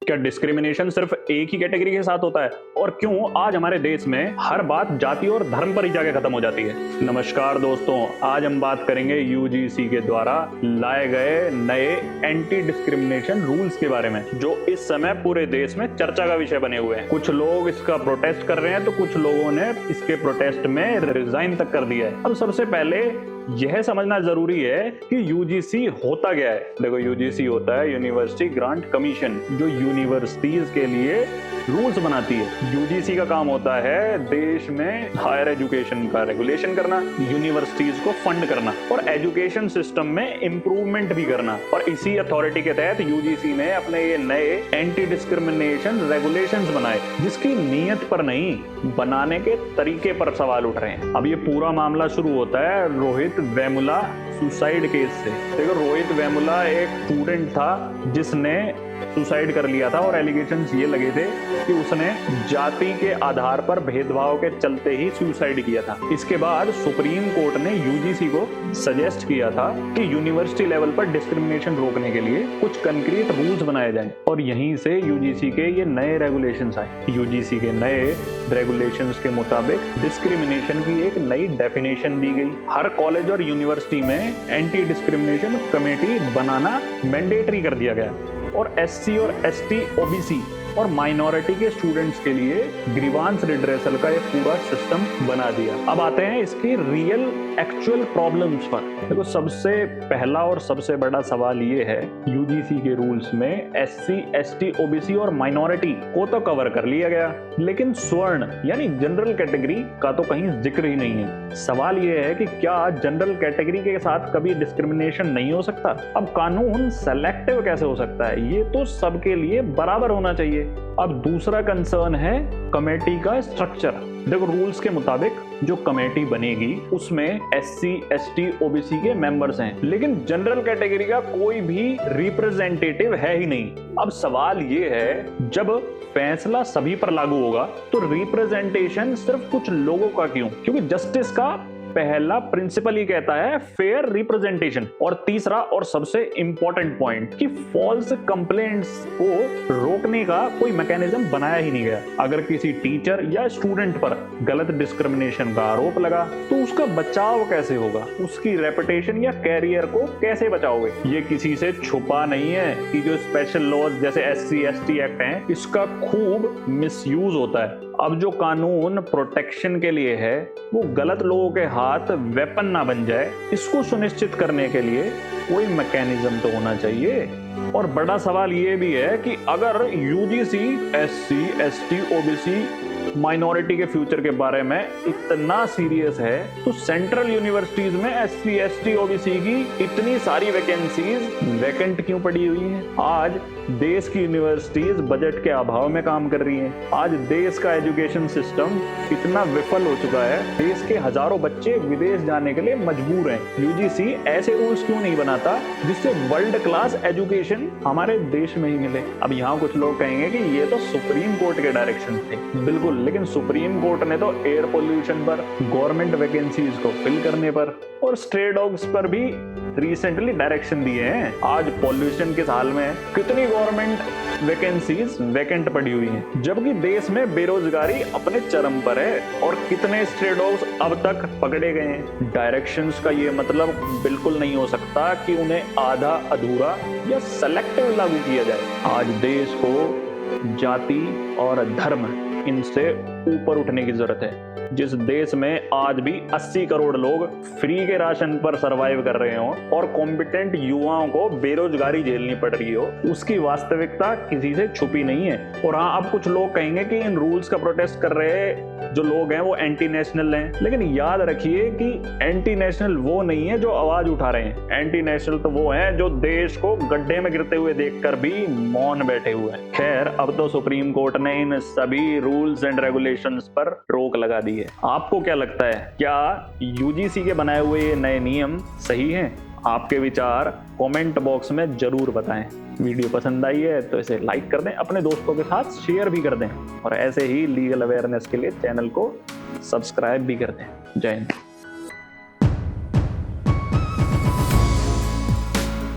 क्या डिस्क्रिमिनेशन सिर्फ एक ही कैटेगरी के साथ होता है? और क्यों आज हमारे देश में हर बात जाति और धर्म पर ही जाके खत्म हो जाती है? नमस्कार दोस्तों, आज हम बात करेंगे यूजीसी के द्वारा लाए गए नए एंटी डिस्क्रिमिनेशन रूल्स के बारे में, जो इस समय पूरे देश में चर्चा का विषय बने हुए हैं। कुछ लोग इसका प्रोटेस्ट कर रहे हैं तो कुछ लोगों ने इसके प्रोटेस्ट में रिजाइन तक कर दिया है। अब सबसे पहले यह समझना जरूरी है कि यूजीसी होता क्या है। देखो, यूजीसी होता है यूनिवर्सिटी ग्रांट कमीशन, जो यूनिवर्सिटीज के लिए रूल्स बनाती है। यूजीसी का काम होता है देश में हायर एजुकेशन का रेगुलेशन करना, यूनिवर्सिटीज को फंड करना और एजुकेशन सिस्टम में इम्प्रूवमेंट भी करना। और इसी अथॉरिटी के तहत यूजीसी ने अपने ये नए एंटी डिस्क्रिमिनेशन रेगुलेशंस बनाए, जिसकी नीयत पर नहीं, बनाने के तरीके पर सवाल उठ रहे हैं। अब ये पूरा मामला शुरू होता है रोहित वेमुला सुसाइड केस से। देखो, रोहित वेमुला एक स्टूडेंट था जिसने सुसाइड कर लिया था और एलिगेशंस ये लगे थे कि उसने जाति के आधार पर भेदभाव के चलते ही सुसाइड किया था। इसके बाद सुप्रीम कोर्ट ने यूजीसी को सजेस्ट किया था कि यूनिवर्सिटी लेवल पर डिस्क्रिमिनेशन रोकने के लिए कुछ कंक्रीट रूल्स बनाए जाएं, और यहीं से यूजीसी के ये नए रेगुलेशंस आए। यूजीसी के नए रेगुलेशंस के मुताबिक डिस्क्रिमिनेशन की एक नई डेफिनेशन दी गई। हर कॉलेज और यूनिवर्सिटी में एंटी डिस्क्रिमिनेशन कमेटी बनाना मैंडेटरी कर दिया गया और एससी और एसटी, ओबीसी और माइनॉरिटी के स्टूडेंट्स के लिए ग्रीवांस रिड्रेसल का एक पूरा सिस्टम बना दिया। अब आते हैं इसकी रियल एक्चुअल प्रॉब्लम्स पर। देखो, सबसे पहला और सबसे बड़ा सवाल ये है, यूजीसी के रूल्स में एससी, एसटी, ओबीसी और माइनॉरिटी को तो कवर कर लिया गया, लेकिन स्वर्ण यानी जनरल कैटेगरी का तो कहीं जिक्र ही नहीं है। सवाल ये है कि क्या जनरल कैटेगरी के साथ कभी डिस्क्रिमिनेशन नहीं हो सकता? अब कानून सेलेक्टिव कैसे हो सकता है? ये तो सबके लिए बराबर होना चाहिए। अब दूसरा कंसर्न है कमेटी का स्ट्रक्चर। देखो, रूल्स के मुताबिक जो कमेटी बनेगी उसमें एससी, एसटी, ओबीसी के मेंबर्स हैं, लेकिन जनरल कैटेगरी का कोई भी रिप्रेजेंटेटिव है ही नहीं। अब सवाल ये है, जब फैसला सभी पर लागू होगा तो रिप्रेजेंटेशन सिर्फ कुछ लोगों का क्यों? क्योंकि जस्टिस का पहला प्रिंसिपल ही कहता है फेयर रिप्रेजेंटेशन। और तीसरा और सबसे इंपॉर्टेंट पॉइंट कि फॉल्स कंप्लेंट्स को रोकने का कोई मैकेनिज्म बनाया ही नहीं गया। अगर किसी टीचर या स्टूडेंट पर गलत डिस्क्रिमिनेशन का आरोप लगा तो उसका बचाव कैसे होगा? उसकी रेपुटेशन या कैरियर को कैसे बचाओगे? ये किसी से छुपा नहीं है कि जो स्पेशल लॉज जैसे एससी, एसटी एक्ट हैं, इसका खूब मिसयूज होता है। अब जो कानून प्रोटेक्शन के लिए है वो गलत लोगों के हाथ वेपन ना बन जाए, इसको सुनिश्चित करने के लिए कोई मैकेनिज्म तो होना चाहिए। और बड़ा सवाल ये भी है कि अगर UGC SC, ST, OBC, minority के फ्यूचर के बारे में इतना सीरियस है तो सेंट्रल यूनिवर्सिटीज में एससी, एसटी, ओबीसी की इतनी सारी वैकेंसीज वैकेंट क्यों पड़ी हुई हैं? आज देश की यूनिवर्सिटीज बजट के अभाव में काम कर रही हैं। आज देश का एजुकेशन सिस्टम इतना विफल हो चुका है, देश के हजारों बच्चे विदेश जाने के लिए मजबूर हैं। यूजीसी ऐसे रूल्स क्यों नहीं बनाता जिससे वर्ल्ड क्लास एजुकेशन हमारे देश में ही मिले? अब यहाँ कुछ लोग कहेंगे कि ये तो सुप्रीम कोर्ट के डायरेक्शन थे। बिल्कुल, लेकिन सुप्रीम कोर्ट ने तो एयर पोल्यूशन पर, गवर्नमेंट वैकेंसीज को फिल करने पर और स्ट्रे डॉग्स पर भी रिसेंटली डायरेक्शन दिए हैं। आज पॉल्यूशन के हाल में कितनी गवर्नमेंट वैकेंसीज वैकेंट पड़ी हुई हैं, जबकि देश में बेरोजगारी अपने चरम पर है। और कितने स्ट्रे डॉग्स अब तक पकड़े गए हैं। डायरेक्शंस का ये मतलब बिल्कुल नहीं हो सकता कि उन्हें आधा अधूरा या सेलेक्टिव लागू किया जाए। आज देश को जाति और धर्म इनसे ऊपर उठने की जरूरत है। जिस देश में आज भी 80 करोड़ लोग फ्री के राशन पर सरवाइव कर रहे हो और कॉम्पिटेंट युवाओं को बेरोजगारी झेलनी पड़ रही हो, उसकी वास्तविकता किसी से छुपी नहीं है। और हाँ, अब कुछ लोग कहेंगे कि इन रूल्स का प्रोटेस्ट कर रहे जो लोग हैं वो एंटी नेशनल हैं, लेकिन याद रखिए कि एंटी नेशनल वो नहीं है जो आवाज उठा रहे हैं। एंटी नेशनल तो वो हैं जो देश को गड्ढे में गिरते हुए देखकर भी मौन बैठे हुए हैं। खैर, अब तो सुप्रीम कोर्ट ने इन सभी रूल्स एंड रेगुलेशंस पर रोक लगा दी है। आपको क्या लगता है, क्या यूजीसी के बनाए हुए ये नए नियम सही हैं? आपके विचार कमेंट बॉक्स में जरूर बताएं। वीडियो पसंद आई है तो इसे लाइक कर दें, अपने दोस्तों के साथ शेयर भी कर दें और ऐसे ही लीगल अवेयरनेस के लिए चैनल को सब्सक्राइब भी कर दें। जय हिंद।